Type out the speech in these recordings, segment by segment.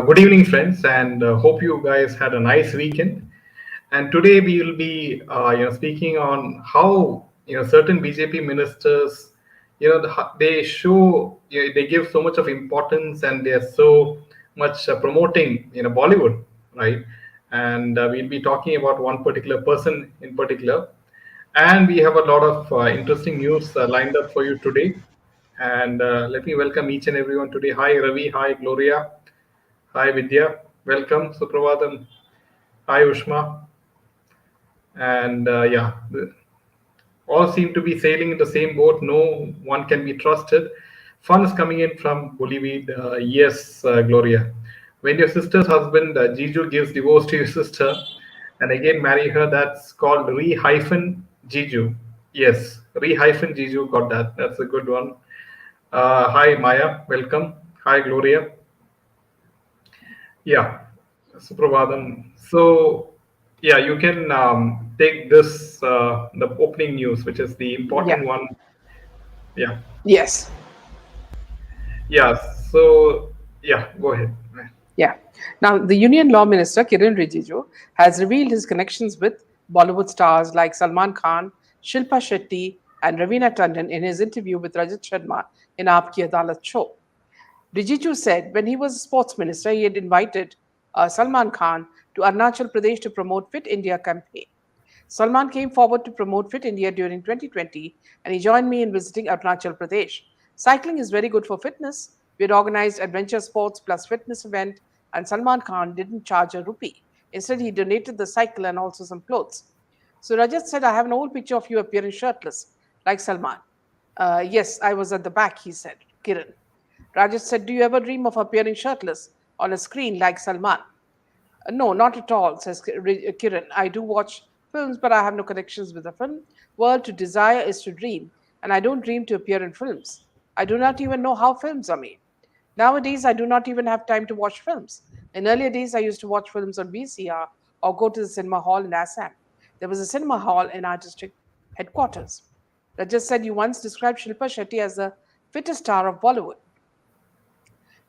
Good evening, friends, and hope you guys had a nice weekend. And today we will be, speaking on how certain BJP ministers, they show, they give so much of importance, and they are so much promoting, Bollywood, right? And we'll be talking about one particular person in particular, and we have a lot of interesting news lined up for you today. And let me welcome each and everyone today. Hi, Ravi. Hi, Gloria. Hi Vidya, welcome Supravatham. Hi Ushma, and all seem to be sailing in the same boat. No one can be trusted. Fun is coming in from Bollywood. Yes, Gloria. When your sister's husband Jiju gives divorce to your sister and again marry her, that's called re hyphen Jiju. Yes, re hyphen Jiju. Got that. That's a good one. Hi Maya, welcome. Hi Gloria. Yeah, Suprabhadam. So, yeah, you can take this, the opening news, which is the Yeah. important one. Yeah, Yes. yeah. So, yeah, go ahead. Yeah. Now, the Union Law Minister Kiren Rijiju has revealed his connections with Bollywood stars like Salman Khan, Shilpa Shetty, and Ravina Tandon in his interview with Rajat Sharma in Aapki Adalat show. Rijiju said when he was sports minister, he had invited Salman Khan to Arunachal Pradesh to promote Fit India campaign. Salman came forward to promote Fit India during 2020 and he joined me in visiting Arunachal Pradesh. Cycling is very good for fitness. We had organized adventure sports plus fitness event and Salman Khan didn't charge a rupee. Instead, he donated the cycle and also some clothes. So Rajat said, I have an old picture of you appearing shirtless, like Salman. Yes, I was at the back, he said. Kiran. Rajat said, do you ever dream of appearing shirtless on a screen like Salman? No, not at all, says Kiran. I do watch films, but I have no connections with the film world. To desire is to dream, and I don't dream to appear in films. I do not even know how films are made. Nowadays, I do not even have time to watch films. In earlier days, I used to watch films on VCR or go to the cinema hall in Assam. There was a cinema hall in our district headquarters. Rajat said you once described Shilpa Shetty as the fittest star of Bollywood.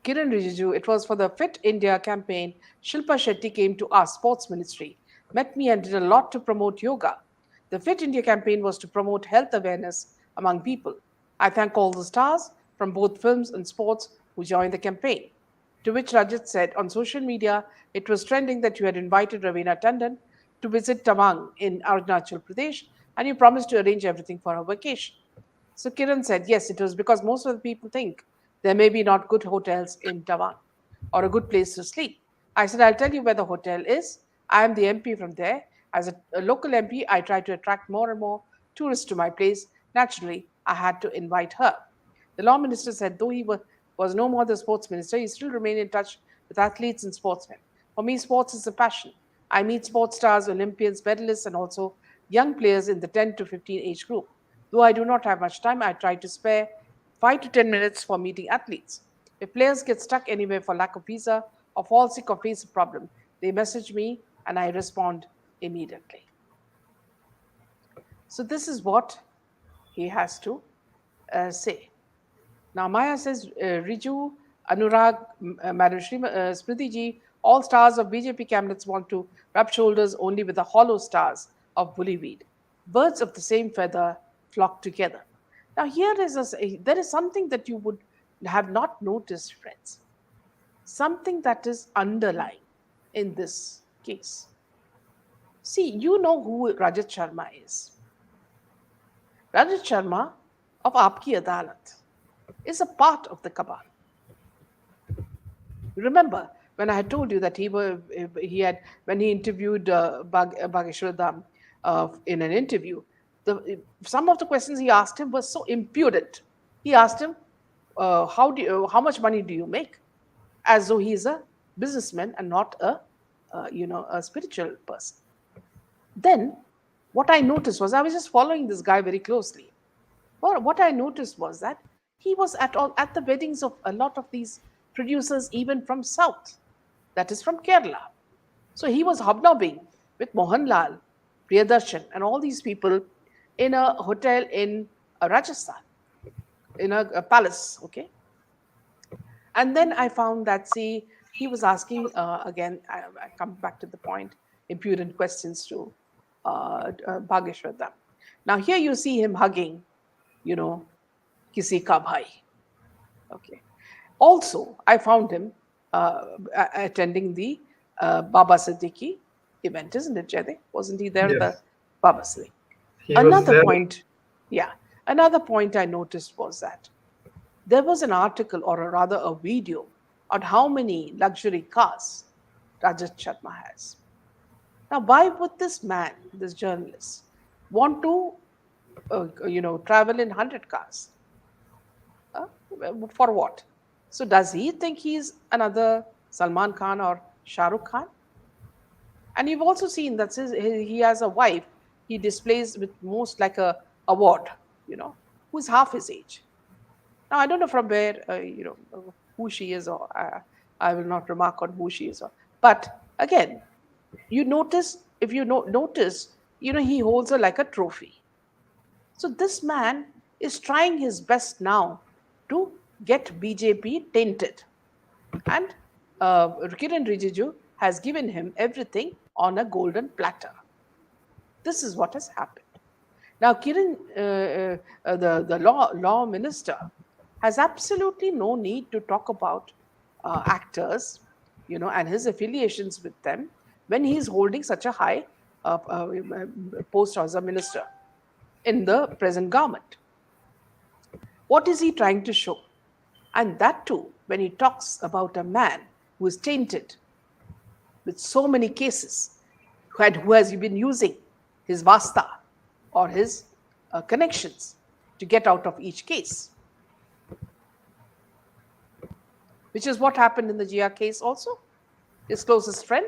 Kiren Rijiju, it was for the Fit India campaign. Shilpa Shetty came to our sports ministry, met me and did a lot to promote yoga. The Fit India campaign was to promote health awareness among people. I thank all the stars from both films and sports who joined the campaign. To which Rajat said on social media, it was trending that you had invited Ravina Tandon to visit Tawang in Arunachal Pradesh and you promised to arrange everything for her vacation. So Kiran said, yes, it was because most of the people think there may be not good hotels in Tawang or a good place to sleep. I said, I'll tell you where the hotel is. I am the MP from there. As a local MP, I try to attract more and more tourists to my place. Naturally, I had to invite her. The law minister said, though was no more the sports minister, he still remained in touch with athletes and sportsmen. For me, sports is a passion. I meet sports stars, Olympians, medalists, and also young players in the 10 to 15 age group. Though I do not have much time, I try to spare 5 to 10 minutes for meeting athletes. If players get stuck anywhere for lack of visa or fall sick or face a problem, they message me and I respond immediately. So, this is what he has to say. Now, Maya says, Riju, Anurag, Madam Smriti ji, all stars of BJP cabinets want to rub shoulders only with the hollow stars of Bullyweed. Birds of the same feather flock together. Now, there is something that you would have not noticed, friends. Something that is underlying in this case. See, you know who Rajat Sharma is. Rajat Sharma of Aapki Adalat is a part of the cabal. Remember when I had told you that he had when he interviewed Bageshwar Dham in an interview, some of the questions he asked him were so impudent. He asked him, how much money do you make?" As though he is a businessman and not a spiritual person. Then what I noticed was I was just following this guy very closely. Well, what I noticed was that he was at the weddings of a lot of these producers, even from South, that is from Kerala. So he was hobnobbing with Mohanlal, Priyadarshan, and all these people in a hotel in Rajasthan, in a palace. Okay, and then I found that, see, He was asking again. I come back to the point. Impudent questions to Bhageshwar. Now here you see him hugging, you know, kisi ka bhai. Okay. Also, I found him attending the Baba Siddiqui event, isn't it, Jade? Wasn't he there at the Yes, Baba Siddiqui? he was Another there. point, yeah, another point I noticed was that there was an article, or rather a video, on how many luxury cars Rajat Sharma has. Now, why would this man, this journalist, want to, travel in 100 cars? Uh, for what? So, does he think he's another Salman Khan or Shah Rukh Khan? And you've also seen that since he has a wife, he displays with most like a award, who's half his age. Now, I don't know from where, who she is, or I will not remark on who she is. But again, you notice, if you notice, he holds her like a trophy. So this man is trying his best now to get BJP tainted. And Kiren Rijiju has given him everything on a golden platter. This is what has happened. Now, Kiren, the law minister, has absolutely no need to talk about actors, and his affiliations with them when he is holding such a high post as a minister in the present government. What is he trying to show? And that too, when he talks about a man who is tainted with so many cases, who has been using his vasta or his connections to get out of each case, which is what happened in the GR case also. His closest friend,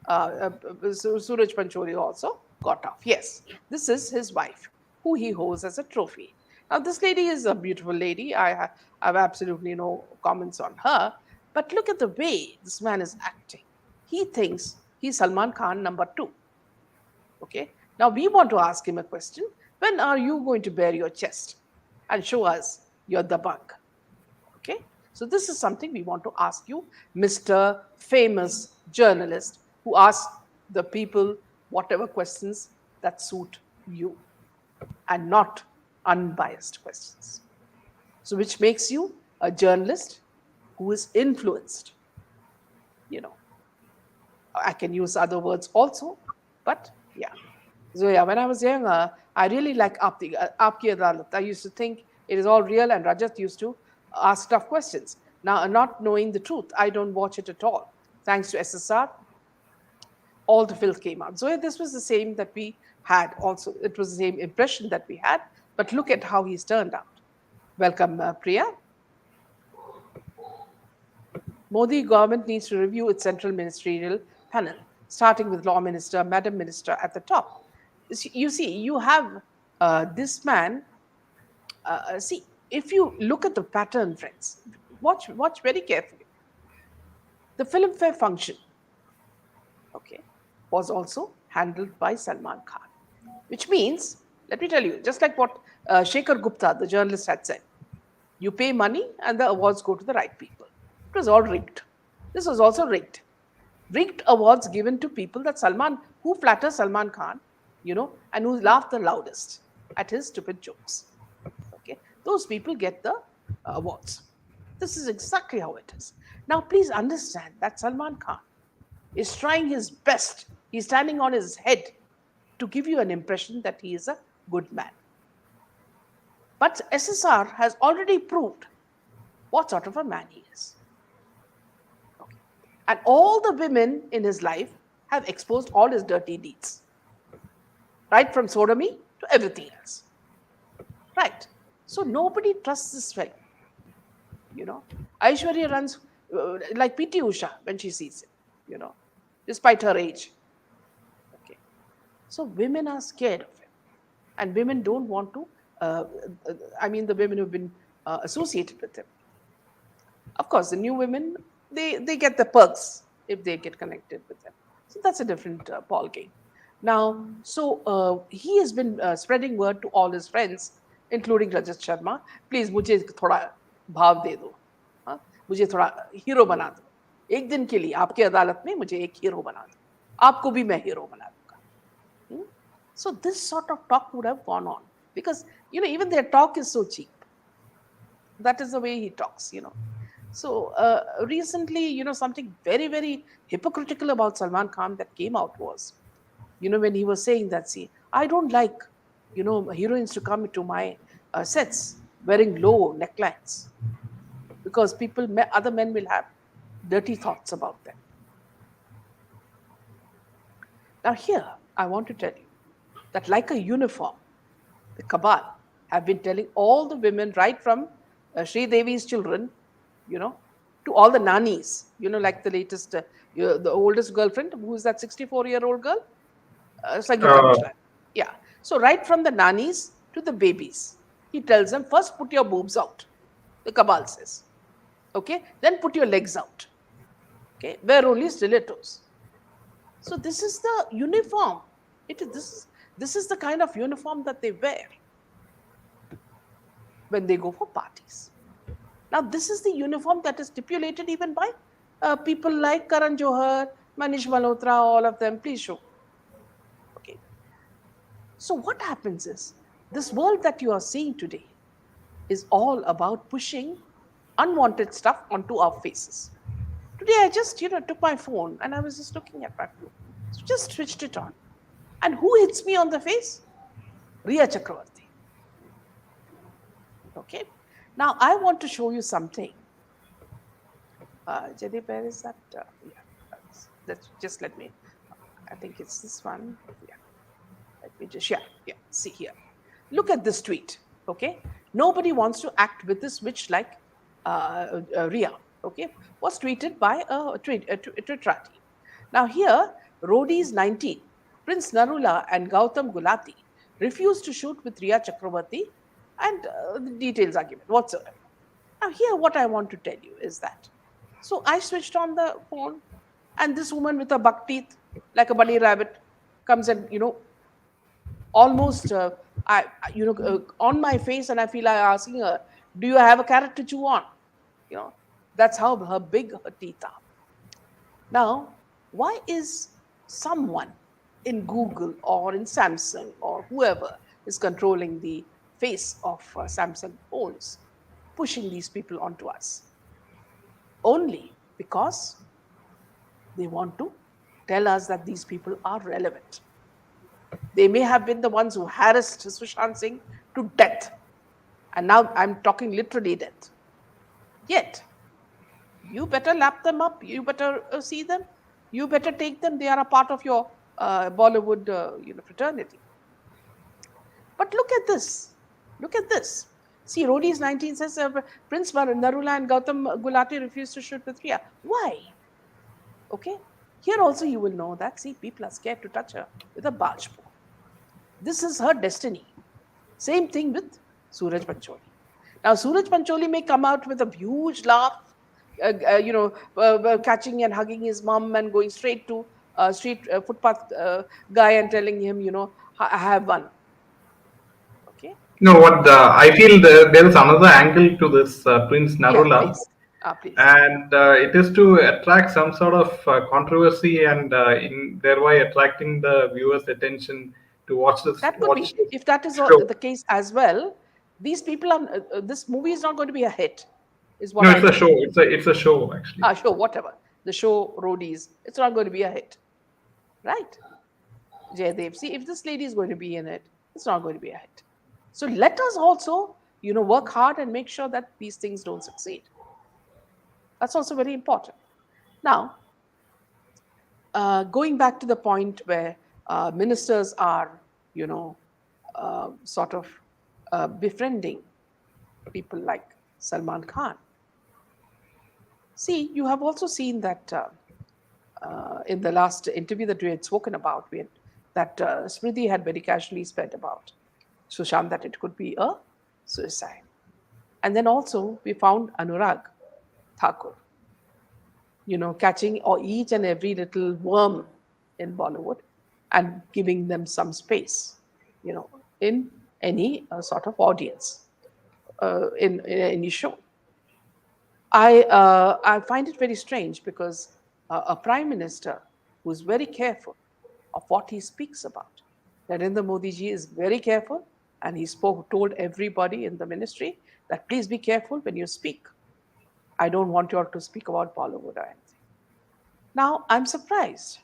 Suraj Pancholi, also got off. Yes, this is his wife, who he holds as a trophy. Now, this lady is a beautiful lady. I have absolutely no comments on her. But look at the way this man is acting. He thinks he's Salman Khan number 2. Okay. Now, we want to ask him a question. When are you going to bare your chest and show us your dabang? Okay. So, this is something we want to ask you, Mr. Famous journalist, who asks the people whatever questions that suit you and not unbiased questions. So, which makes you a journalist who is influenced. I can use other words also, but yeah. So yeah, when I was younger, I really like Aapki Adalat. I used to think it is all real, and Rajat used to ask tough questions. Now, not knowing the truth, I don't watch it at all. Thanks to SSR, all the filth came out. So yeah, this was the same that we had also. It was the same impression that we had, but look at how he's turned out. Welcome, Priya. Modi government needs to review its central ministerial panel, starting with law minister, madam minister at the top. You see, you have this man. See, if you look at the pattern, friends, watch very carefully. The Filmfare function, okay, was also handled by Salman Khan, which means, let me tell you, just like what Shekhar Gupta, the journalist, had said, you pay money and the awards go to the right people. It was all rigged. This was also rigged. Rigged awards given to people that who flatter Salman Khan, and who laugh the loudest at his stupid jokes. Okay, those people get the awards. This is exactly how it is. Now, please understand that Salman Khan is trying his best. He's standing on his head to give you an impression that he is a good man. But SSR has already proved what sort of a man he is. Okay. And all the women in his life have exposed all his dirty deeds. Right from sodomy to everything else. Right. So nobody trusts this fellow. Aishwarya runs like PT Usha when she sees him, despite her age. Okay. So women are scared of him. And women don't want to, the women who've been associated with him. Of course, the new women, they get the perks if they get connected with them. So that's a different ball game. Now, so he has been spreading word to all his friends, including Rajat Sharma. Please, मुझे थोड़ा भाव दे दो, मुझे थोड़ा hero बना दो. एक दिन के लिए आपकी अदालत में मुझे एक हीरो बना दो, आपको भी मैं हीरो बना दूंगा. So this sort of talk would have gone on because even their talk is so cheap. That is the way he talks. So recently, something very very hypocritical about Salman Khan that came out was, when he was saying that, see, I don't like, heroines to come into my sets wearing low necklines because other men will have dirty thoughts about them. Now, here, I want to tell you that, like a uniform, the cabal have been telling all the women, right from Sri Devi's children, you know, to all the nannies, like the latest, the oldest girlfriend, who is that 64-year-old girl? Sangeeta Uh, Mishra. Yeah. So, right from the nannies to the babies, he tells them, first put your boobs out, the cabal says. Okay. Then put your legs out. Okay. Wear only stilettos. So this is the uniform. This is the kind of uniform that they wear when they go for parties. Now this is the uniform that is stipulated even by people like Karan Johar, Manish Malhotra, all of them. Please show. Okay. So what happens is this world that you are seeing today is all about pushing unwanted stuff onto our faces. Today I just took my phone and I was just looking at my phone. So just switched it on. And who hits me on the face? Riya Chakravarti. Okay. Now I want to show you something. Jaideep, where is that? Yeah. Just let me. I think it's this one. Yeah. Let me just share. Yeah. See here. Look at this tweet. Okay. Nobody wants to act with this witch like Riya. Okay. Was tweeted by a Twitterati. Now here, Rodi's 19, Prince Narula and Gautam Gulati refused to shoot with Riya Chakravarti, and the details are given whatsoever. Now here, what I want to tell you is that, so I switched on the phone, and this woman with her buck teeth, like a bunny rabbit, comes and almost on my face, and I feel like asking her, "Do you have a carrot to chew on?" You know, that's how big her teeth are. Now, why is someone in Google or in Samsung or whoever is controlling the face of Samsung phones pushing these people onto us? Only because they want to tell us that these people are relevant. They may have been the ones who harassed Sushant Singh to death. And now I'm talking literally death. Yet, you better lap them up. You better see them. You better take them. They are a part of your Bollywood fraternity. But look at this. Look at this. See, Rodi's 19 says Prince Narula and Gautam Gulati refused to shoot with Riya. Why? Okay. Here also you will know that, see, people are scared to touch her with a barge pole. This is her destiny. Same thing with Suraj Pancholi. Now, Suraj Pancholi may come out with a huge laugh, catching and hugging his mom and going straight to street footpath guy and telling him, I have won. Okay. no, what I feel there is another angle to this Prince Yeah, Narula, please. Please. and it is to attract some sort of controversy and in thereby attracting the viewers' attention to That could watch be. this If that is show. the case as well, these people are, this movie is not going to be a hit, is what No, I it's a know. show. It's a show actually. Sure, whatever. The show Roadies, it's not going to be a hit. Right? Jaydev. See, if this lady is going to be in it, it's not going to be a hit. So let us also, work hard and make sure that these things don't succeed. That's also very important. Now, going back to the point where ministers are, sort of befriending people like Salman Khan. See, you have also seen that in the last interview that we had spoken about, that Smriti had very casually said about Sushant that it could be a suicide. And then also we found Anurag Thakur, catching each and every little worm in Bollywood and giving them some space, in any sort of audience, in any show. I find it very strange because a prime minister who is very careful of what he speaks about. Narendra Modi ji is very careful, and he told everybody in the ministry that please be careful when you speak. I don't want you all to speak about Bollywood or anything. Now I'm surprised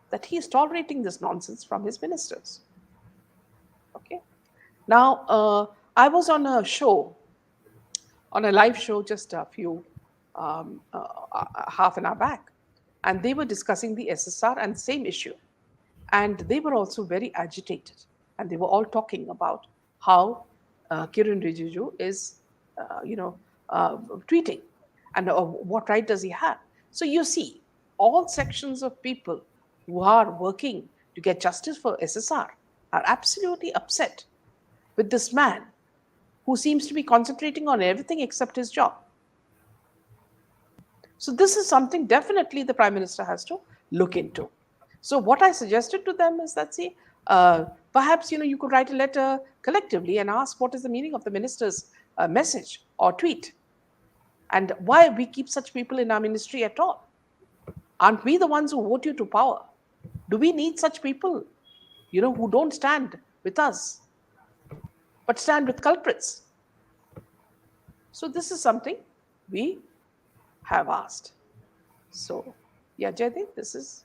that he is tolerating this nonsense from his ministers. Okay. Now I was on a show, on a live show just a few half an hour back, and they were discussing the SSR and same issue, and they were also very agitated, and they were all talking about how Kiren Rijiju is, you know, tweeting, and what right does he have? So you see, all sections of people who are working to get justice for SSR are absolutely upset with this man who seems to be concentrating on everything except his job. So this is something definitely the prime minister has to look into. So what I suggested to them is that see, perhaps you could write a letter collectively and ask what is the meaning of the minister's message or tweet, and why we keep such people in our ministry at all. Aren't we the ones who vote you to power? Do we need such people, who don't stand with us but stand with culprits? So this is something we have asked. So yeah, Jaydeep, this is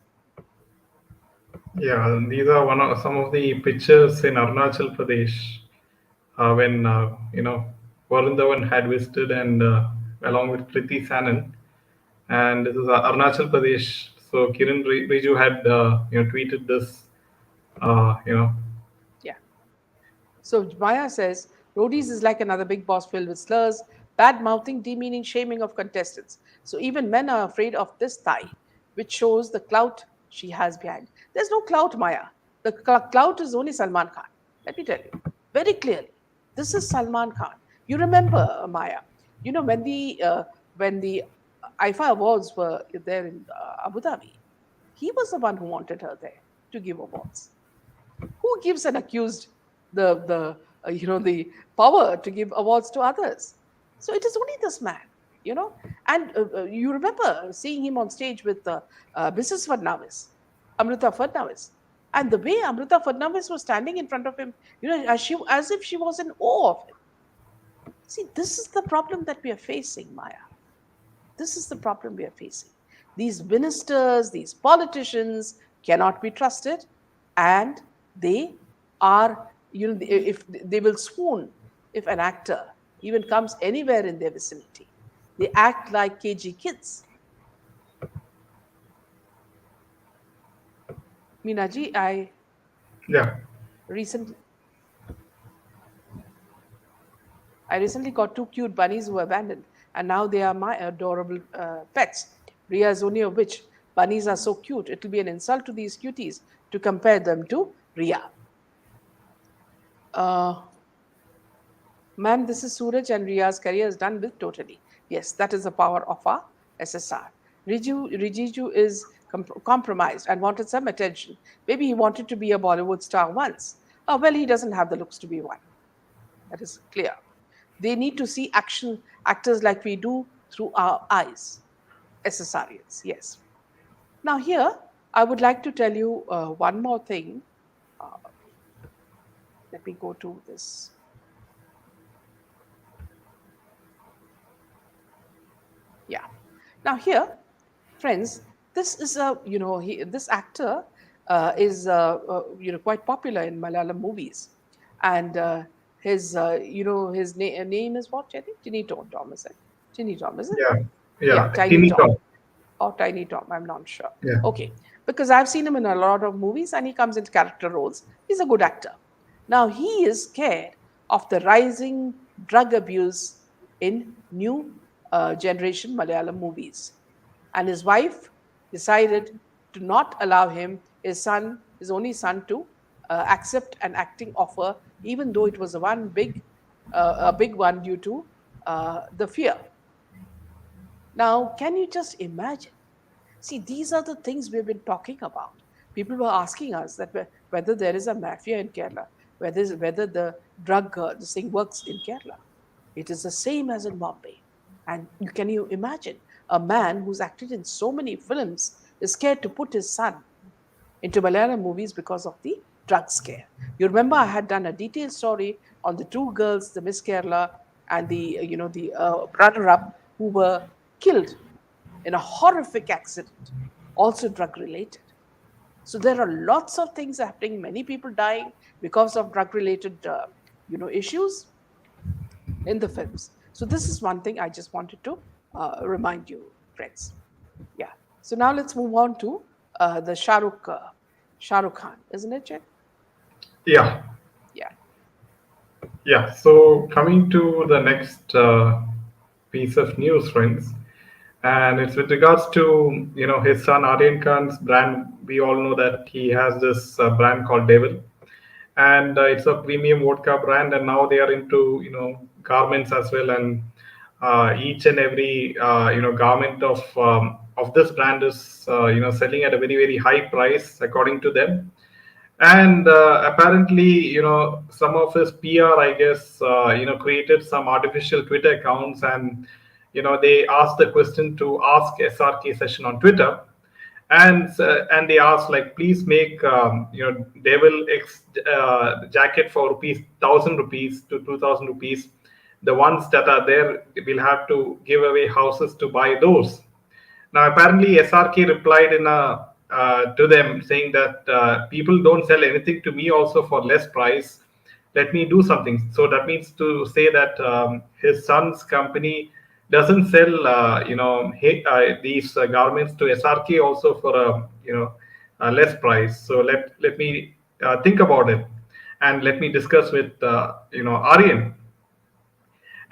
Yeah, these are some of the pictures in Arunachal Pradesh when Varun Dhawan had visited and along with Kriti Sanon, and this is Arunachal Pradesh. So Kiren Riju had tweeted this. You know, yeah. So Maya says, roadies is like another big boss filled with slurs, bad mouthing, demeaning, shaming of contestants. So even men are afraid of this thigh, which shows the clout she has behind. There's no clout, Maya. The clout is only Salman Khan. Let me tell you very clearly. This is Salman Khan. You remember, Maya? When the IFA awards were there in Abu Dhabi, he was the one who wanted her there to give awards. Who gives an accused the power to give awards to others? So it is only this man, and you remember seeing him on stage with Mrs. Fadnavis, Amrita Fadnavis, and the way Amrita Fadnavis was standing in front of him, as if she was in awe of him. See, this is the problem that we are facing, Maya. This is the problem we are facing. These ministers, these politicians cannot be trusted, and they are, if they will swoon if an actor even comes anywhere in their vicinity. They act like KG kids. Minaji, yeah, recently I recently got two cute bunnies who were abandoned, and now they are my adorable pets. Ria is only a witch. Bunnies are so cute. It will be an insult to these cuties to compare them to Ria. Uh, Man, this is Suraj and Ria's career is done with totally. Yes, that is the power of our SSR. Rijiju is compromised and wanted some attention. Maybe he wanted to be a Bollywood star once. Well, he doesn't have the looks to be one. That is clear. They need to see actors like we do through our eyes. SSRians, yes. Now, here, I would like to tell you one more thing. Let me go to this. Yeah. Now, here, friends, this is this actor is quite popular in Malayalam movies, and his name is what, I think Tinny Tom, is it? Tinny Tom, is it? yeah, Yeah, yeah. Tiny Teeny Tom top. or Tiny Tom. I'm not sure. Yeah, Okay, because I've seen him in a lot of movies, and he comes into character roles. He's a good actor. Now he is scared of the rising drug abuse in new generation Malayalam movies, and his wife decided to not allow his only son, to accept an acting offer, even though it was a big one due to the fear. Now, can you just imagine? See, these are the things we've been talking about. People were asking us that whether there is a mafia in Kerala, whether the drug this thing works in Kerala. It is the same as in Bombay. And you imagine a man who's acted in so many films is scared to put his son into Malayalam movies because of the drug scare. You remember I had done a detailed story on the two girls, the Miss Kerala and the runner-up who were killed in a horrific accident, also drug related. So there are lots of things happening, many people dying because of drug related issues in the films. So this is one thing I just wanted to remind you, friends. Yeah. So now let's move on to the Shah Rukh Khan, isn't it, Jen? Yeah, Yeah. yeah. So coming to the next piece of news, friends, and it's with regards to his son Aryan Khan's brand. We all know that he has this brand called Devil, and it's a premium vodka brand, and now they are into garments as well, and each and every garment of this brand is selling at a very very high price according to them. And apparently some of his PR, I guess, created some artificial Twitter accounts, and they asked the question to ask SRK session on Twitter, and they asked like, please make Devil X jacket for rupees 1,000 rupees to 2,000 rupees. The ones that are there, we'll have to give away houses to buy those. Now, apparently, SRK replied in a to them saying that people don't sell anything to me also for less price. Let me do something. So that means to say that his son's company doesn't sell, these garments to SRK also for a less price. So let me think about it, and let me discuss with Aryan.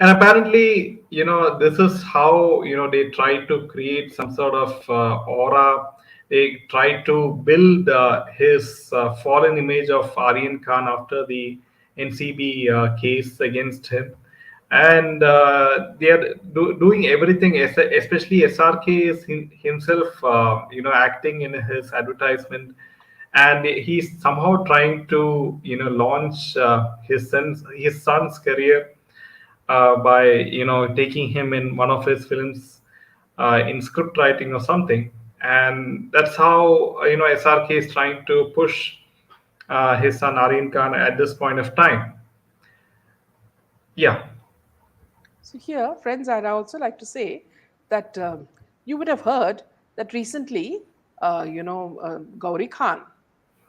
And apparently this is how they try to create some sort of aura. They try to build his fallen image of Aryan Khan after the NCB case against him, and they are doing everything, especially SRK is himself acting in his advertisement, and he's somehow trying to launch his son's career by taking him in one of his films in script writing or something. And that's how SRK is trying to push his son Aryan Khan at this point of time. Yeah. So here, friends, I'd also like to say that you would have heard that recently, Gauri Khan,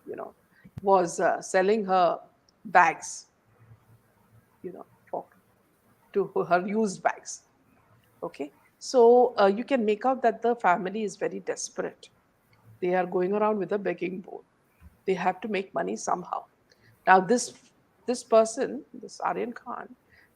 you know, was selling her bags, for to her used bags. Okay, so you can make out that the family is very desperate. They are going around with a begging bowl. They have to make money somehow. Now, this person, this Aryan Khan,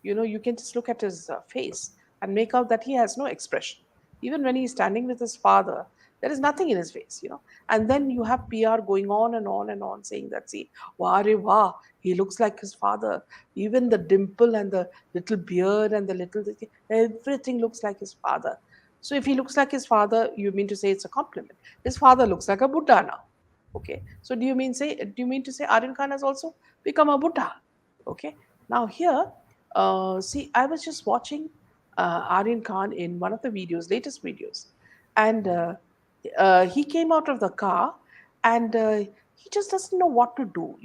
you can just look at his face and make out that he has no expression. Even when he's standing with his father, there is nothing in his face. And then you have PR going on and on and on saying that, see, wow, re wow, he looks like his father. Even the dimple and the little beard and the little, everything looks like his father. So if he looks like his father, you mean to say it's a compliment. His father looks like a Buddha now. Okay. So do you mean to say Aryan Khan has also become a Buddha? Okay. Now here, see, I was just watching Aryan Khan in one of the videos, latest videos, and he came out of the car, and he just doesn't know what to do.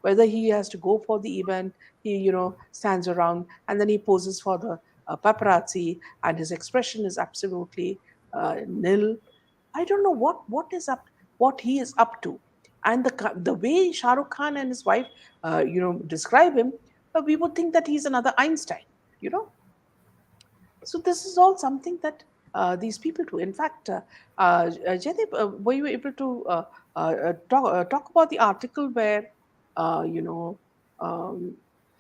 Whether he has to go for the event, he stands around and then he poses for the paparazzi, and his expression is absolutely nil. I don't know what he is up to, and the way Shah Rukh Khan and his wife, describe him, we would think that he's another Einstein. You know, so this is all something that these people do. In fact, Jaydeep, were you able to talk about the article where um,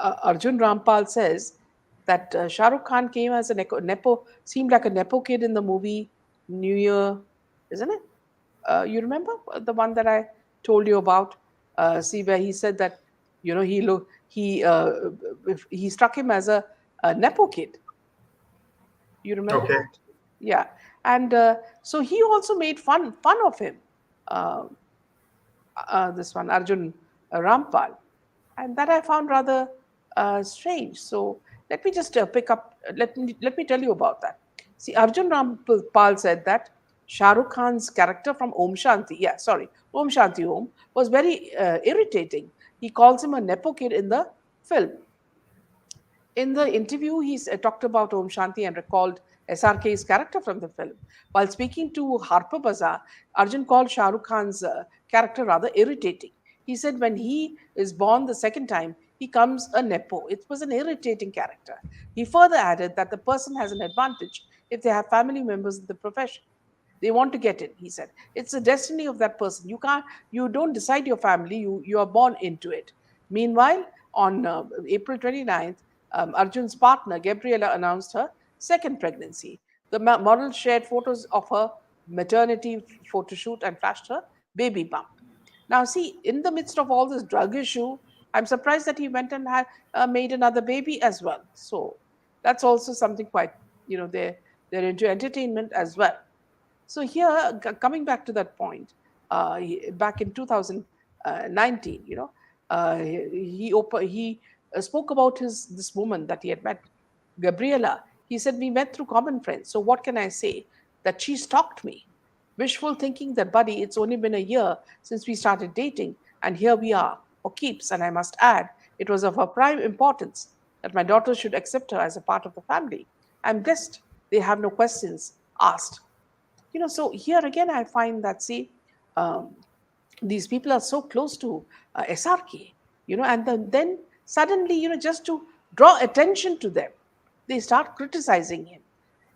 Arjun Rampal says that Shah Rukh Khan came as a seemed like a nepo kid in the movie New Year, isn't it? You remember the one that I told you about? See, where he said that he struck him as a nepo kid. You remember Okay. that? Yeah, and so he also made fun of him. Uh, this one, Arjun Rampal, and that I found rather strange. So Let me just pick up. Let me tell you about that. See, Arjun Rampal said that Shah Rukh Khan's character from Om Shanti, yeah, sorry, Om Shanti Om, was very irritating. He calls him a nepo kid in the film. In the interview, he talked about Om Shanti and recalled SRK's character from the film. While speaking to Harper Bazaar, Arjun called Shah Rukh Khan's character rather irritating. He said when he is born the second time, he comes a Nepo. It was an irritating character. He further added that the person has an advantage if they have family members in the profession. They want to get in, he said. It's the destiny of that person. You don't decide your family, you are born into it. Meanwhile, on April 29th, Arjun's partner, Gabriela, announced her second pregnancy. The model shared photos of her maternity photo shoot and flashed her baby bump. Now, see, in the midst of all this drug issue, I'm surprised that he went and had made another baby as well. So that's also something quite, they're into entertainment as well. So here, coming back to that point, back in 2019, he spoke about this woman that he had met, Gabriela. He said we met through common friends. So what can I say? That she stalked me. Wishful thinking that, buddy, it's only been a year since we started dating, and here we are, for keeps. And I must add, it was of her prime importance that my daughter should accept her as a part of the family. I'm blessed. They have no questions asked. So here again I find that, see, um, these people are so close to SRK, and then suddenly, just to draw attention to them, they start criticizing him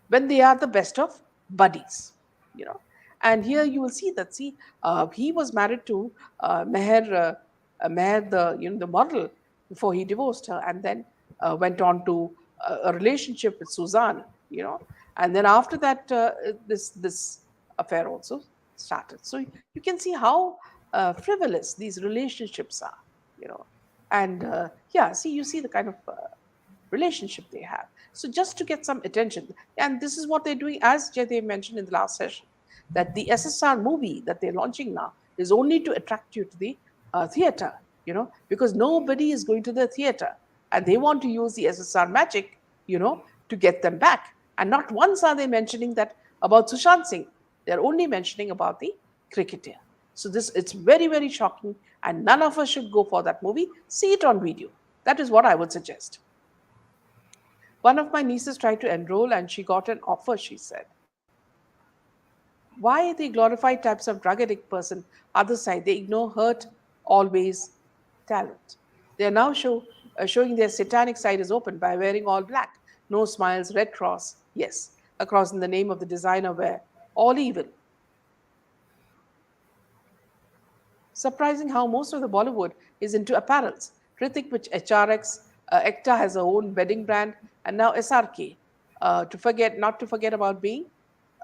when they are the best of buddies, you know. And here you will see that, see, he was married to Meher, the model, before he divorced her, and then went on to a relationship with Suzanne, and then after that, this affair also started. So you can see how frivolous these relationships are, you know, and yeah, see, you see the kind of relationship they have. So just to get some attention, and this is what they're doing, as Jaydev mentioned in the last session, that the SSR movie that they're launching now is only to attract you to the theater, because nobody is going to the theater, and they want to use the SSR magic, to get them back. And not once are they mentioning that about Sushant Singh. They're only mentioning about the cricketer. So this, it's very, very shocking, and none of us should go for that movie. See it on video. That is what I would suggest. One of my nieces tried to enroll and she got an offer, she said. Why the glorified types of drug addict person, other side, they ignore hurt, always talent. They are now showing their satanic side is open by wearing all black. No smiles, red cross, yes, a cross in the name of the designer wear, all evil. Surprising how most of the Bollywood is into apparels. Kritik, which HRX, Ekta has her own bedding brand, and now SRK. Not to forget about being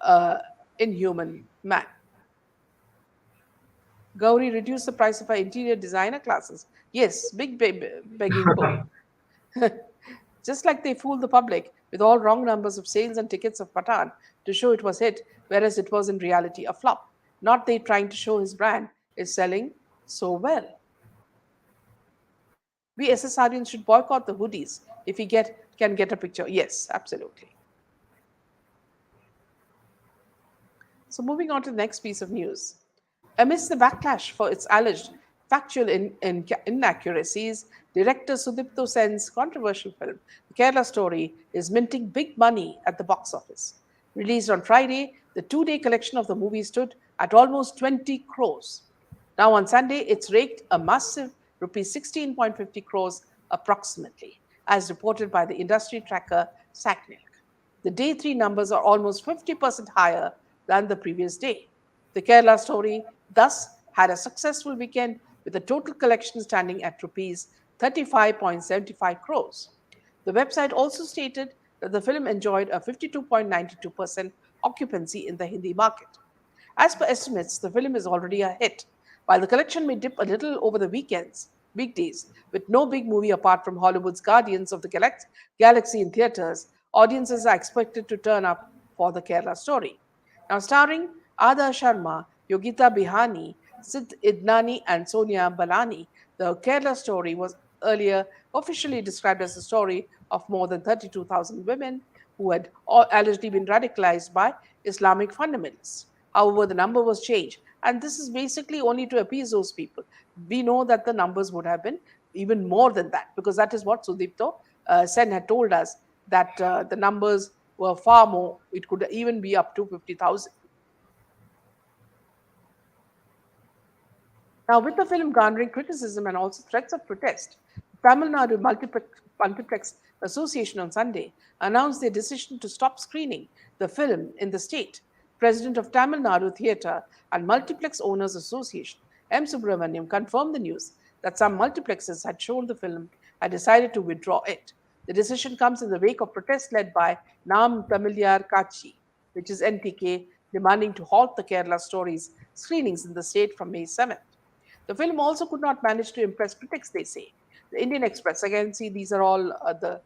uh, inhuman man. Gauri reduced the price of her interior designer classes. Yes, big begging bowl. Just like they fooled the public with all wrong numbers of sales and tickets of Patan to show it was hit, whereas it was in reality a flop. Not they trying to show his brand is selling so well. We SSRians should boycott the hoodies if we can get a picture. Yes, absolutely. So moving on to the next piece of news. Amidst the backlash for its alleged factual inaccuracies, director Sudipto Sen's controversial film, The Kerala Story, is minting big money at the box office. Released on Friday, the two-day collection of the movie stood at almost 20 crores. Now on Sunday, it's raked a massive rupees 16.50 crores approximately, as reported by the industry tracker SACNILC. The day three numbers are almost 50% higher than the previous day. The Kerala Story thus had a successful weekend with a total collection standing at rupees 35.75 crores. The website also stated that the film enjoyed a 52.92% occupancy in the Hindi market. As per estimates, the film is already a hit. While the collection may dip a little over the weekdays, with no big movie apart from Hollywood's Guardians of the Galaxy in theaters, audiences are expected to turn up for the Kerala Story. Now, starring Ada Sharma, Yogita Bihani, Sid Idnani, and Sonia Balani, the Kerala Story was earlier officially described as a story of more than 32,000 women who had all allegedly been radicalized by Islamic fundamentalists. However, the number was changed, and this is basically only to appease those people. We know that the numbers would have been even more than that, because that is what Sudipto Sen had told us, that the numbers were far more. It could even be up to 50,000. Now, with the film garnering criticism and also threats of protest, Tamil Nadu Multiplex Association on Sunday announced their decision to stop screening the film in the state. President of Tamil Nadu Theatre and Multiplex Owners Association, M. Subramaniam, confirmed the news that some multiplexes had shown the film had decided to withdraw it. The decision comes in the wake of protests led by Nam Tamiliar Kachi, which is NTK, demanding to halt the Kerala Stories screenings in the state from May 7th. The film also could not manage to impress critics, they say. The Indian Express, again, see, these are all the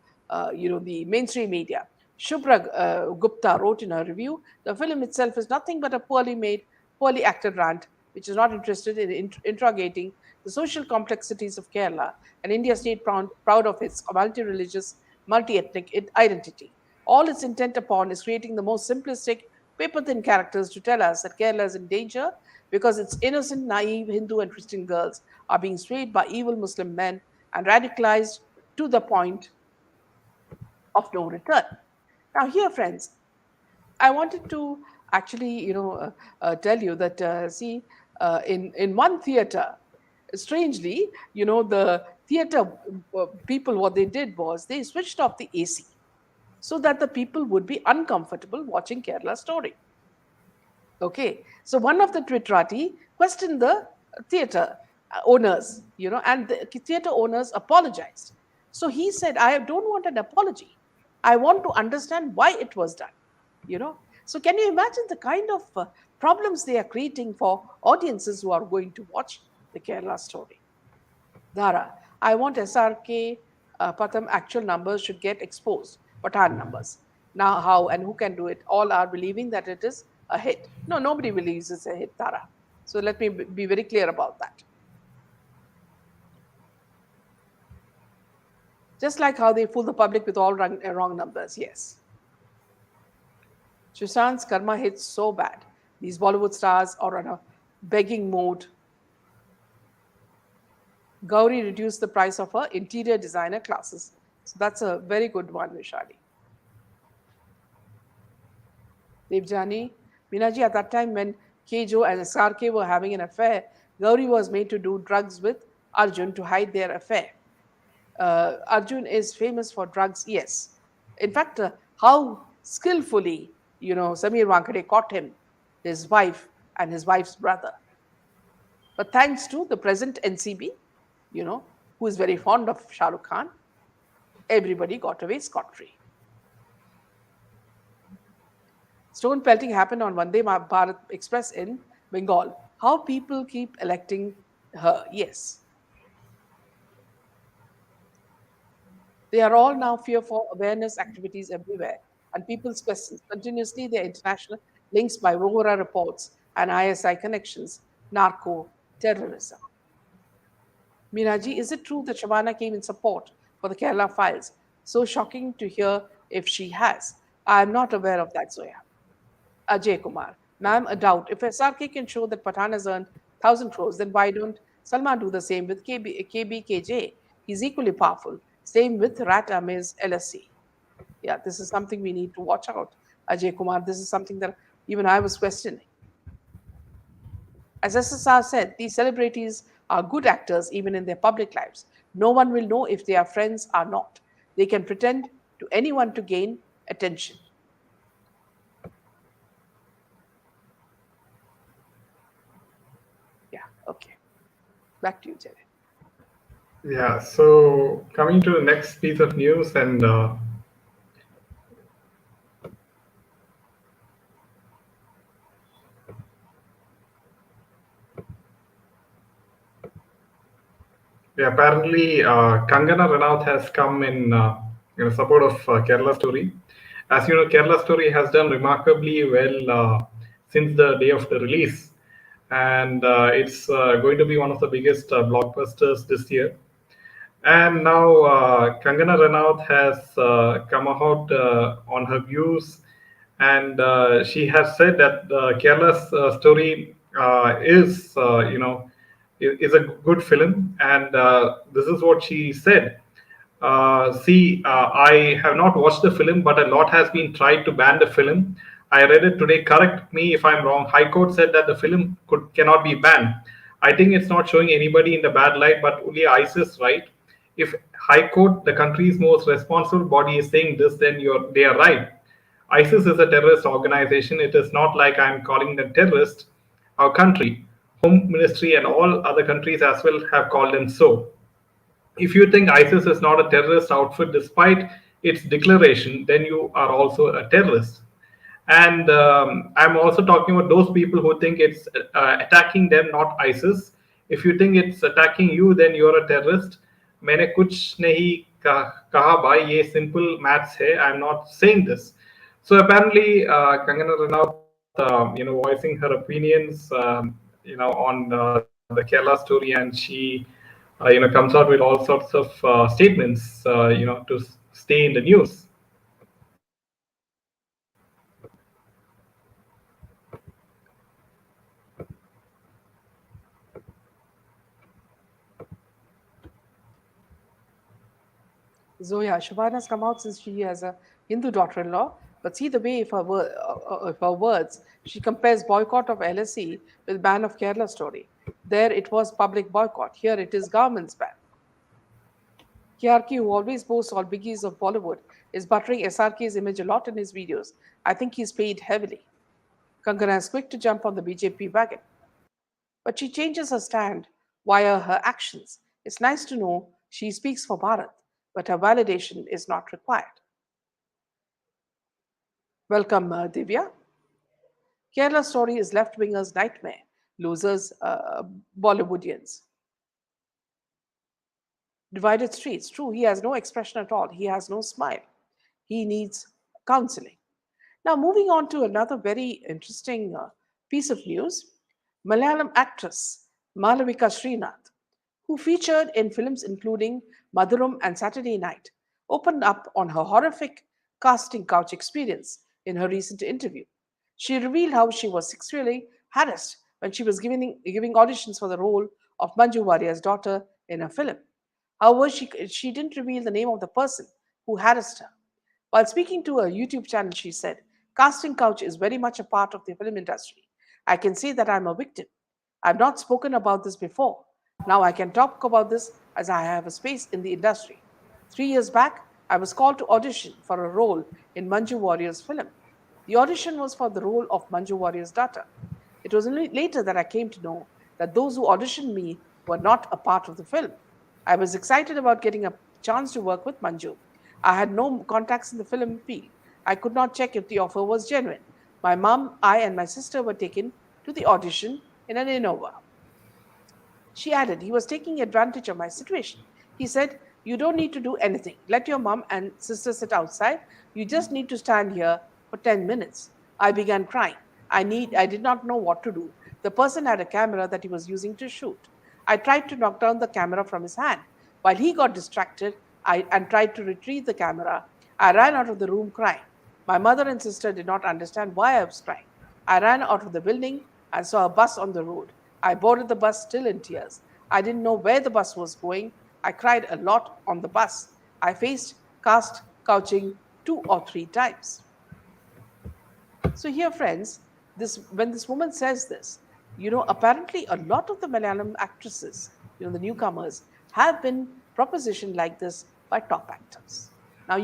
mainstream media. Shubhra Gupta wrote in her review, the film itself is nothing but a poorly made, poorly acted rant, which is not interested in interrogating the social complexities of Kerala, an India state proud of its multi-religious, multi-ethnic identity. All it's intent upon is creating the most simplistic, paper-thin characters to tell us that Kerala is in danger because its innocent, naive Hindu and Christian girls are being swayed by evil Muslim men and radicalized to the point of no return. Now, here, friends, I wanted to actually, tell you that in one theater, strangely, the theater people, what they did was they switched off the AC so that the people would be uncomfortable watching Kerala Story. Okay, so one of the Twitterati questioned the theater owners, and the theater owners apologized. So he said, I don't want an apology. I want to understand why it was done. So can you imagine the kind of problems they are creating for audiences who are going to watch the Kerala Story? Dara, I want SRK Patham actual numbers should get exposed, Pathan numbers. Now, how and who can do it? All are believing that it is a hit. No, nobody believes it's a hit, Tara. So let me be very clear about that. Just like how they fool the public with all wrong numbers, yes. Sushant's karma hits so bad. These Bollywood stars are on a begging mode. Gauri reduced the price of her interior designer classes. So that's a very good one, Vishali. Devjani, Minaji, at that time when Kejo and SRK were having an affair, Gauri was made to do drugs with Arjun to hide their affair. Arjun is famous for drugs, yes. In fact, how skillfully, Samir Wankade caught him, his wife, and his wife's brother. But thanks to the present NCB, who is very fond of Shah Rukh Khan, everybody got away scot-free. Stone pelting happened on Vande Bharat Express in Bengal. How people keep electing her, yes. They are all now fear for awareness activities everywhere, and people's questions continuously their international links by Rohra reports and ISI connections, narco, terrorism. Miraji, is it true that Shabana came in support for the Kerala files? So shocking to hear if she has. I am not aware of that, Zoya. Ajay Kumar, ma'am, a doubt. If SRK can show that Pathan has earned 1,000 crores, then why don't Salman do the same with KBKJ? He's equally powerful. Same with Rat Amiz LSC. Yeah, this is something we need to watch out. Ajay Kumar, this is something that even I was questioning. As SSR said, these celebrities are good actors even in their public lives. No one will know if they are friends or not. They can pretend to anyone to gain attention. Yeah, okay. Back to you, Jerry. Yeah, so coming to the next piece of news, and yeah, apparently Kangana Ranaut has come in support of Kerala Story. As you know, Kerala Story has done remarkably well since the day of the release, and it's going to be one of the biggest blockbusters this year. And now Kangana Ranaut has come out on her views, and she has said that Kerala's story is a good film, and this is what she said. I have not watched the film, but a lot has been tried to ban the film. I read it today. Correct me if I'm wrong. High Court said that the film cannot be banned. I think it's not showing anybody in the bad light, but only ISIS, right? If High Court, the country's most responsible body, is saying this, then they are right. ISIS is a terrorist organization. It is not like I'm calling them terrorists. Our country, Home Ministry, and all other countries as well have called them so. If you think ISIS is not a terrorist outfit despite its declaration, then you are also a terrorist. And I'm also talking about those people who think it's attacking them, not ISIS. If you think it's attacking you, then you're a terrorist. मैंने कुछ नहीं कहा भाई ये simple maths है. I'm not saying this. So apparently, Kangana Ranaut, voicing her opinions, on the Kerala story, and she, comes out with all sorts of statements, to stay in the news. Zoya, Shabana's come out since she has a Hindu daughter-in-law, but see the way of her words. She compares boycott of LSE with ban of Kerala story. There it was public boycott. Here it is government's ban. KRK, who always boasts all biggies of Bollywood, is buttering SRK's image a lot in his videos. I think he's paid heavily. Kangana is quick to jump on the BJP wagon, but she changes her stand via her actions. It's nice to know she speaks for Bharat, but her validation is not required. Welcome, Divya. Kerala story is left wingers' nightmare, losers, Bollywoodians. Divided streets. True, he has no expression at all. He has no smile. He needs counseling. Now, moving on to another very interesting piece of news. Malayalam actress Malavika Srinath, who featured in films including Madhuram and Saturday Night, opened up on her horrific casting couch experience in her recent interview. She revealed how she was sexually harassed when she was giving auditions for the role of Manju Warrior's daughter in a film. However, she didn't reveal the name of the person who harassed her. While speaking to a YouTube channel, she said, casting couch is very much a part of the film industry. I can say that I'm a victim. I've not spoken about this before. Now I can talk about this as I have a space in the industry. 3 years back, I was called to audition for a role in Manju Warrior's film. The audition was for the role of Manju Warrior's daughter. It was only later that I came to know that those who auditioned me were not a part of the film. I was excited about getting a chance to work with Manju. I had no contacts in the film field. I could not check if the offer was genuine. My mom, I, and my sister were taken to the audition in an Innova. She added, he was taking advantage of my situation. He said, you don't need to do anything. Let your mom and sister sit outside. You just need to stand here for 10 minutes. I began crying. I did not know what to do. The person had a camera that he was using to shoot. I tried to knock down the camera from his hand. While he got distracted and tried to retrieve the camera, I ran out of the room crying. My mother and sister did not understand why I was crying. I ran out of the building and saw a bus on the road. I boarded the bus still in tears. I didn't know where the bus was going. I cried a lot on the bus. I faced cast couching 2 or 3 times. So here, friends, this when this woman says this, apparently a lot of the Malayalam actresses, the newcomers, have been propositioned like this by top actors. Now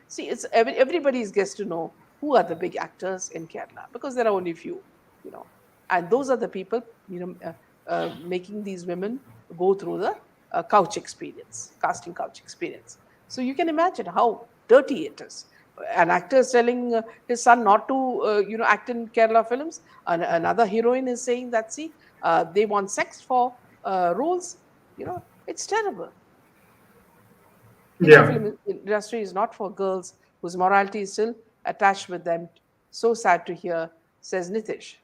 see, everybody's gets to know who are the big actors in Kerala because there are only few, you know, and those are the people, making these women go through the casting couch experience. So you can imagine how dirty it is. An actor is telling his son not to, act in Kerala films. Another heroine is saying that, see, they want sex for roles. It's terrible. Indian Yeah. film industry is not for girls whose morality is still attached with them. So sad to hear, says Nitish.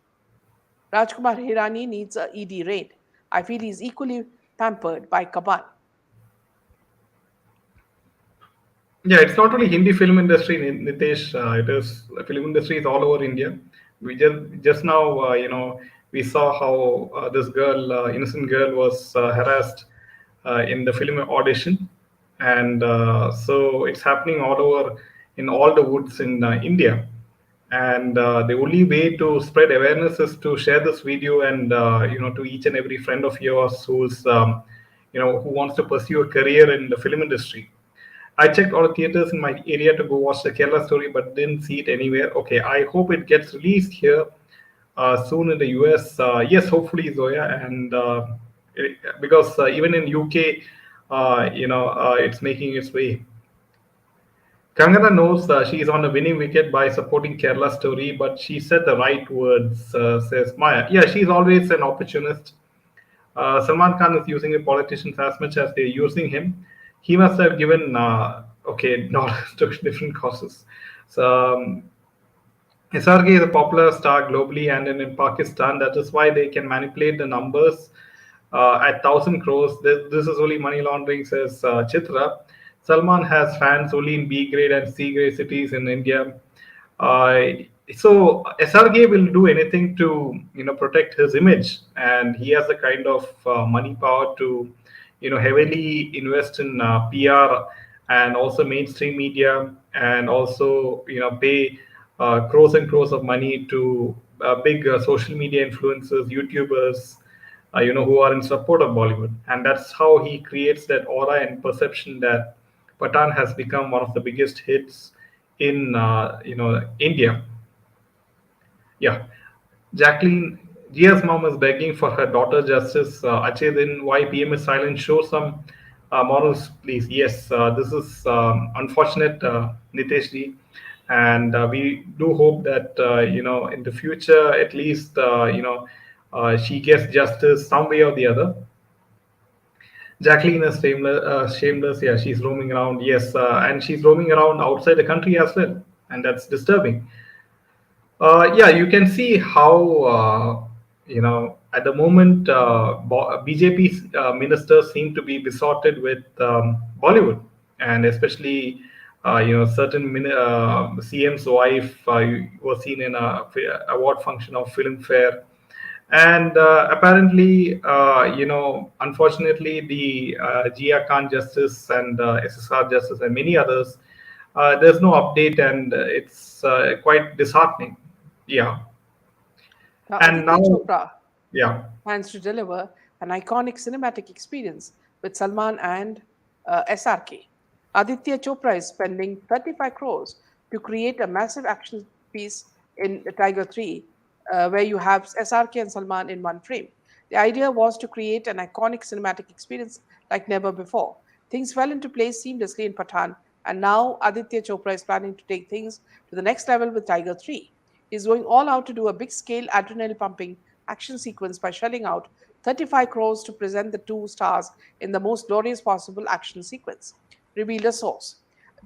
Rajkumar Hirani needs a ED raid. I feel he's equally pampered by Kabal. Yeah, it's not only Hindi film industry, Nitesh. It is film industry is all over India. We just now, we saw how this girl, innocent girl, was harassed in the film audition, and so it's happening all over in all the woods in India. And the only way to spread awareness is to share this video, and to each and every friend of yours who's who wants to pursue a career in the film industry. I checked all the theaters in my area to go watch the Kerala story, but didn't see it anywhere. Okay, I hope it gets released here soon in the US. Yes, hopefully, Zoya, and because even in UK, it's making its way. Kangana knows she is on a winning wicket by supporting Kerala story, but she said the right words, says Maya. Yeah, she's always an opportunist. Salman Khan is using the politicians as much as they're using him. He must have given dollars to different causes. So SRK is a popular star globally and in Pakistan. That is why they can manipulate the numbers at 1,000 crores. This is only money laundering, says Chitra. Salman has fans only in B grade and C grade cities in India. Uh, so SRK will do anything to protect his image, and he has the kind of money power to heavily invest in PR and also mainstream media, and also pay crores and crores of money to big social media influencers, YouTubers, who are in support of Bollywood, and that's how he creates that aura and perception that Patan has become one of the biggest hits in India. Yeah, Jacqueline, Gia's mom is begging for her daughter justice. Achay, then why PM is silent? Show some morals, please. Yes, this is unfortunate, Nitesh ji, and we do hope that in the future, at least she gets justice some way or the other. Jacqueline is shameless, shameless. Yeah, she's roaming around. Yes, and she's roaming around outside the country as well, and that's disturbing. Yeah, you can see how at the moment BJP ministers seem to be besotted with Bollywood, and especially certain CM's wife was seen in a award function of Filmfare, and apparently, unfortunately, the Jia Khan Justice and SSR Justice and many others, there's no update, and it's quite disheartening. Yeah, Now, and Aditya now, Chopra yeah, plans to deliver an iconic cinematic experience with Salman and SRK. Aditya Chopra is spending 35 crores to create a massive action piece in Tiger 3, where you have SRK and Salman in one frame. The idea was to create an iconic cinematic experience like never before. Things fell into place seamlessly in Pathan, and now Aditya Chopra is planning to take things to the next level with Tiger 3. He's going all out to do a big scale adrenaline pumping action sequence by shelling out 35 crores to present the two stars in the most glorious possible action sequence. Revealed a source.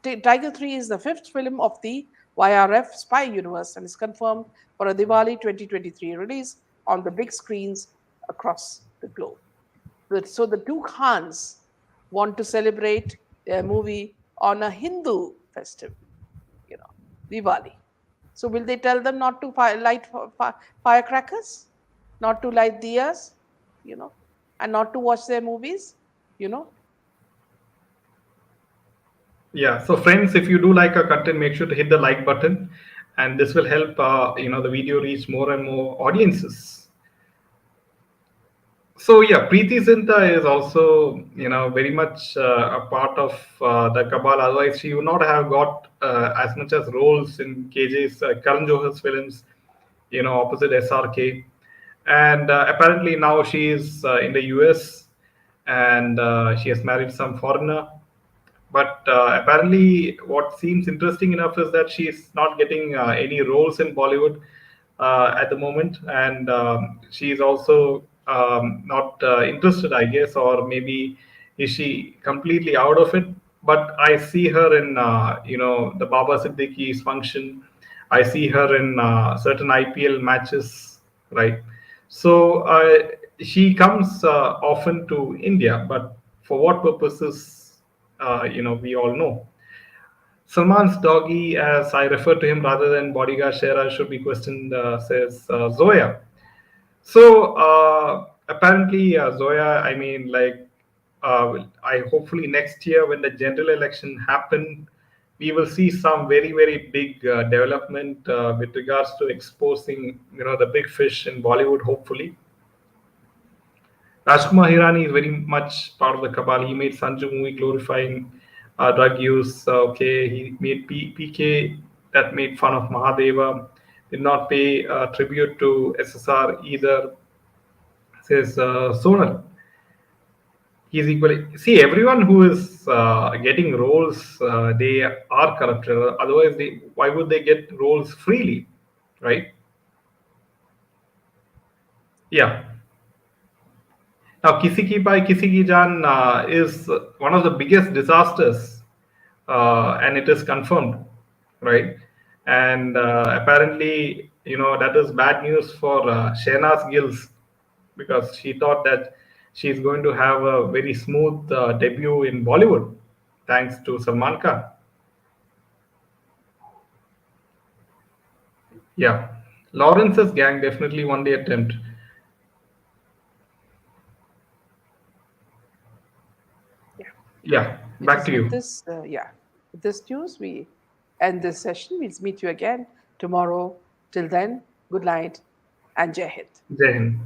Tiger 3 is the fifth film of the YRF spy universe and is confirmed for a Diwali 2023 release on the big screens across the globe. So the two Khans want to celebrate their movie on a Hindu festive, you know, Diwali. So will they tell them not to light firecrackers, not to light diyas, you know, and not to watch their movies, you know? yeah. So, friends, if you do like our content, make sure to hit the like button, and this will help the video reach more and more audiences. So yeah, Preeti Zinta is also very much a part of the cabal. Otherwise, she would not have got as much as roles in KJ's Karan Johar's films, opposite SRK. And apparently now she is in the US, and she has married some foreigner. But apparently, what seems interesting enough is that she's not getting any roles in Bollywood at the moment, and she's also not interested, I guess, or maybe is she completely out of it? But I see her in, the Baba Siddiqui's function. I see her in certain IPL matches, right? So she comes often to India, but for what purposes? We all know. Salman's doggy, as I refer to him rather than bodyguard Shera, should be questioned, says Zoya. So apparently, Zoya, I mean, like, I hopefully next year when the general election happen, we will see some very very big development with regards to exposing the big fish in Bollywood. Hopefully, Rajkumar Hirani is very much part of the cabal. He made Sanju movie glorifying drug use. Okay, he made PK that made fun of Mahadeva. Did not pay tribute to SSR either. Says Sonal. He's equally see everyone who is getting roles. They are corrupted. Otherwise, why would they get roles freely, right? Yeah. Now, Kisi Ki Pai Kisi Ki Jaan is one of the biggest disasters, and it is confirmed, right? And apparently, that is bad news for Shehnaaz Gills because she thought that she's going to have a very smooth debut in Bollywood, thanks to Salman Khan. Yeah, Lawrence's gang definitely won the attempt. Yeah. Yeah, It back is to with you. this, with this news, we end this session. We'll meet you again tomorrow. Till then, good night and Jai Hind. Jai Hind.